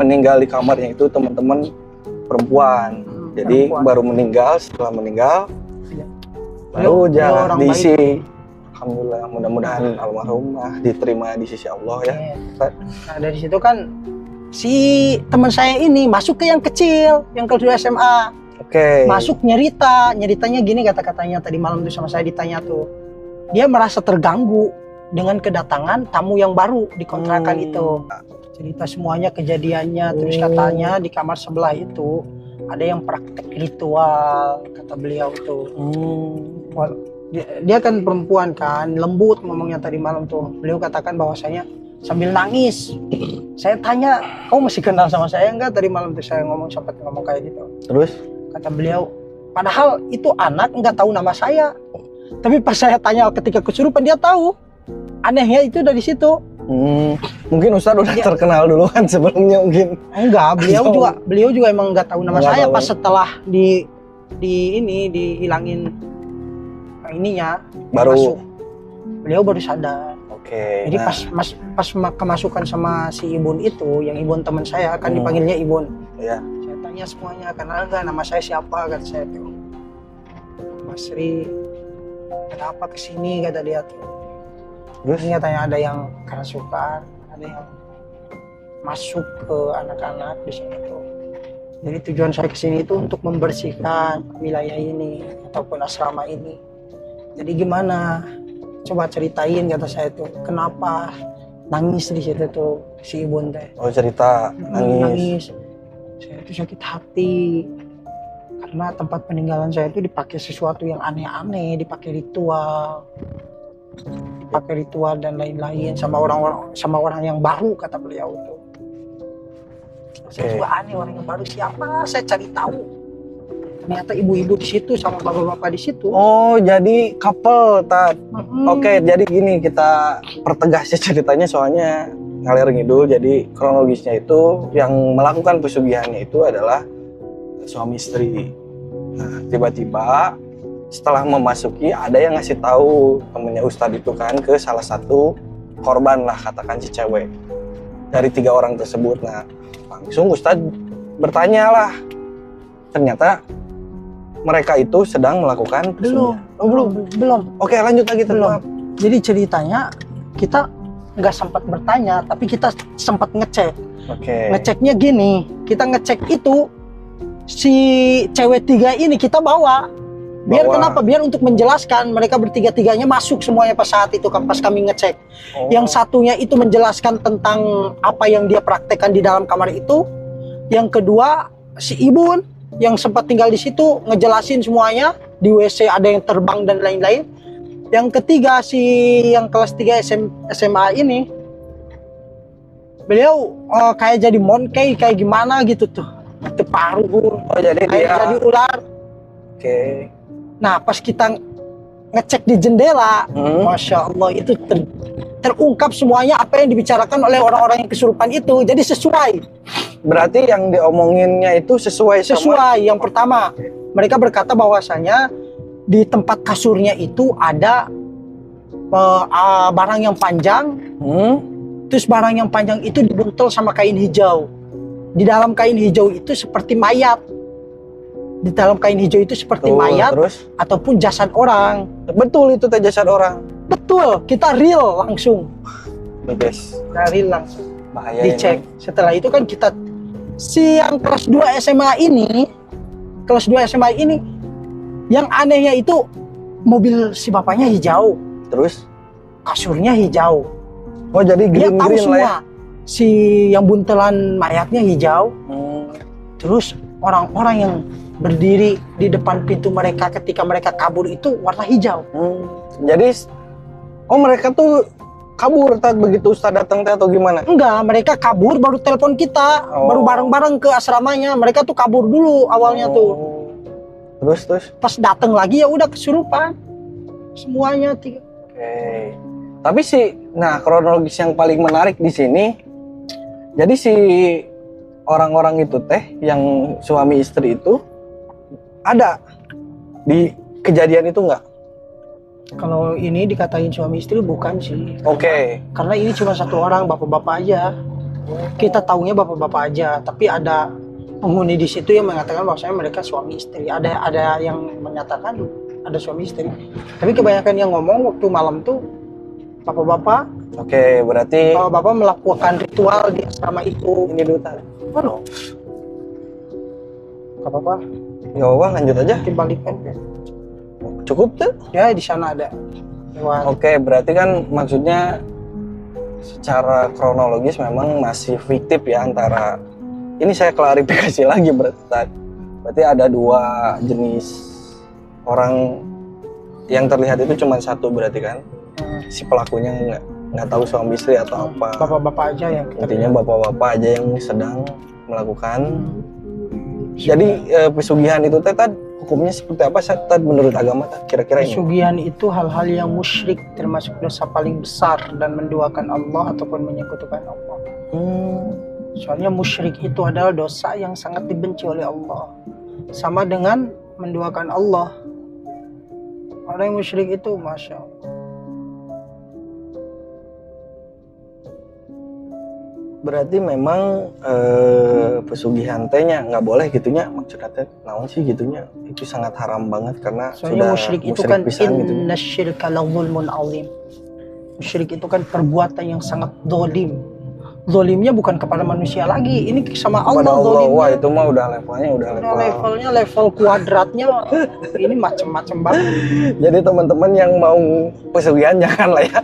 meninggal di kamarnya itu teman-teman perempuan. Jadi perempuan. baru meninggal, setelah meninggal Iya. baru Beliau jangan orang diisi. Alhamdulillah, mudah-mudahan almarhumah diterima di sisi Allah ya. Iya. Nah dari situ kan si teman saya ini masuk ke yang kecil, yang kelas 2 SMA. Oke. Masuk nyeritanya gini kata-katanya tadi malam tuh sama saya ditanya tuh. Dia merasa terganggu dengan kedatangan tamu yang baru di kontrakan itu. Cerita semuanya kejadiannya, terus katanya di kamar sebelah itu ada yang praktek ritual kata beliau tuh. Dia kan perempuan kan, lembut ngomongnya tadi malam tuh. Beliau katakan bahwasanya sambil nangis. Saya tanya, kau masih kenal sama saya enggak? Tadi malam tuh saya sempat ngomong kayak gitu. Terus? Kata beliau, padahal itu anak enggak tahu nama saya. Tapi pas saya tanya ketika kesurupan dia tahu. Anehnya itu dari situ. Mungkin Ustadz udah terkenal duluan sebelumnya mungkin. Enggak, beliau juga emang enggak tahu nama saya pas setelah dihilangin ininya baru masuk. Beliau baru sadar. Oke. Jadi pas kemasukan sama si Ibun itu, yang Ibun teman saya kan dipanggilnya Ibun. Iya. Saya tanya semuanya, kenal enggak nama saya siapa, kata saya tuh. Mas Ri, kenapa kesini kata dia tuh. Terus? Ini katanya ada yang kerasukan, ada yang masuk ke anak-anak di sini tuh. Jadi tujuan saya kesini itu untuk membersihkan wilayah ini ataupun asrama ini. Jadi gimana? Coba ceritain kata saya tuh. Kenapa nangis di situ tuh si Ibun teh? Oh cerita nangis. Saya tuh sakit hati karena tempat peninggalan saya itu dipakai sesuatu yang aneh-aneh, dipakai ritual dan lain-lain sama orang yang baru kata beliau tuh. Saya juga aneh, orang yang baru siapa? Saya cari tahu. Ternyata ibu-ibu di situ sama bapak-bapak di situ. Oh, jadi couple, Tat. Oke, jadi gini kita pertegas ya ceritanya soalnya ngalir ngidul. Jadi kronologisnya itu yang melakukan pesugihannya itu adalah suami istri. Nah, tiba-tiba setelah memasuki ada yang ngasih tahu temennya Ustadz itu kan ke salah satu korban lah, katakan si cewek dari 3 orang tersebut. Nah, langsung Ustadz bertanya lah, ternyata mereka itu sedang melakukan pesugihan. Belum. Oke, lanjut lagi belum. Jadi ceritanya kita nggak sempat bertanya, tapi kita sempat ngecek. Oke. Ngeceknya gini, kita ngecek itu si cewek 3 ini kita bawa. Kenapa? Biar untuk menjelaskan mereka bertiga-tiganya masuk semuanya pas saat itu pas kami ngecek. Yang satunya itu menjelaskan tentang apa yang dia praktekkan di dalam kamar itu. Yang kedua si Ibun yang sempat tinggal di situ ngejelasin semuanya, di WC ada yang terbang dan lain-lain. Yang ketiga si yang kelas 3 SMA ini beliau kayak jadi monkey kayak gimana gitu tuh. Itu paru. Jadi dia jadi ular. Oke. Nah pas kita ngecek di jendela, Masya Allah itu terungkap semuanya apa yang dibicarakan oleh orang-orang yang kesurupan itu. Jadi sesuai. Berarti yang diomonginnya itu sesuai sama? Sesuai. Yang pertama, mereka berkata bahwasanya di tempat kasurnya itu ada barang yang panjang. Terus barang yang panjang itu dibuntel sama kain hijau. Di dalam kain hijau itu seperti mayat. Di dalam kain hijau itu seperti mayat ataupun jasad orang. Betul itu teh jasad orang. Betul, kita real langsung. Kita real langsung. Bahaya dicek. Ini. Setelah itu kan kita si yang kelas 2 SMA ini yang anehnya itu mobil si bapaknya hijau. Terus kasurnya hijau. Oh, jadi green dia tahu semua. Lah ya? Si yang buntelan mayatnya hijau. Terus orang-orang yang berdiri di depan pintu mereka ketika mereka kabur itu warna hijau. Jadi mereka tuh kabur saat begitu Ustadz datang atau gimana? Enggak, mereka kabur baru telepon kita, baru bareng-bareng ke asramanya. Mereka tuh kabur dulu awalnya tuh. Terus? Pas datang lagi ya udah kesurupan. Semuanya 3. Oke. Tapi kronologis yang paling menarik di sini, jadi si orang-orang itu teh yang suami istri itu ada di kejadian itu nggak? Kalau ini dikatain suami istri bukan sih. Oke. Karena ini cuma satu orang, bapak-bapak aja. Kita taunya bapak-bapak aja, tapi ada penghuni di situ yang mengatakan bahwasanya mereka suami istri. Ada yang menyatakan ada suami istri. Tapi kebanyakan yang ngomong waktu malam tuh bapak-bapak. Oke, berarti Bapak-bapak melakukan ritual di asrama itu. ini dulu tadi. Halo. Gak apa-apa, Ya Allah, lanjut aja. dibalikan. Cukup tuh. Ya di sana ada. Lewat. Oke, berarti kan maksudnya secara kronologis memang masih fiktif ya antara ini saya klarifikasi lagi berarti ada dua jenis orang yang terlihat itu cuma satu berarti kan si pelakunya nggak tahu suami istri atau apa. Bapak-bapak aja yang kita Intinya bapak-bapak aja yang sedang melakukan. Jadi pesugihan itu teh Tad, hukumnya seperti apa Tad menurut agama Tad? Kira-kira ini? Pesugihan itu hal-hal yang musyrik, termasuk dosa paling besar dan menduakan Allah ataupun menyekutukan Allah. Soalnya musyrik itu adalah dosa yang sangat dibenci oleh Allah. Sama dengan menduakan Allah. Orang yang musyrik itu, Masya Allah. Berarti memang pesugihan tehnya nggak boleh gitunya, maksudnya teh naon sih gitunya, itu sangat haram banget karena Soalnya sudah musyrik itu kan pisan gitu. innasyirka lazulmun azim. Musyrik itu kan perbuatan yang sangat dolim. Zolimnya bukan kepada manusia lagi, ini sama Kepada Allah Allah, zolimnya. wah itu mah udah levelnya udah level. Levelnya level kuadratnya ini macem-macem banget. Jadi teman-teman yang mau pesugihan jangan lah ya.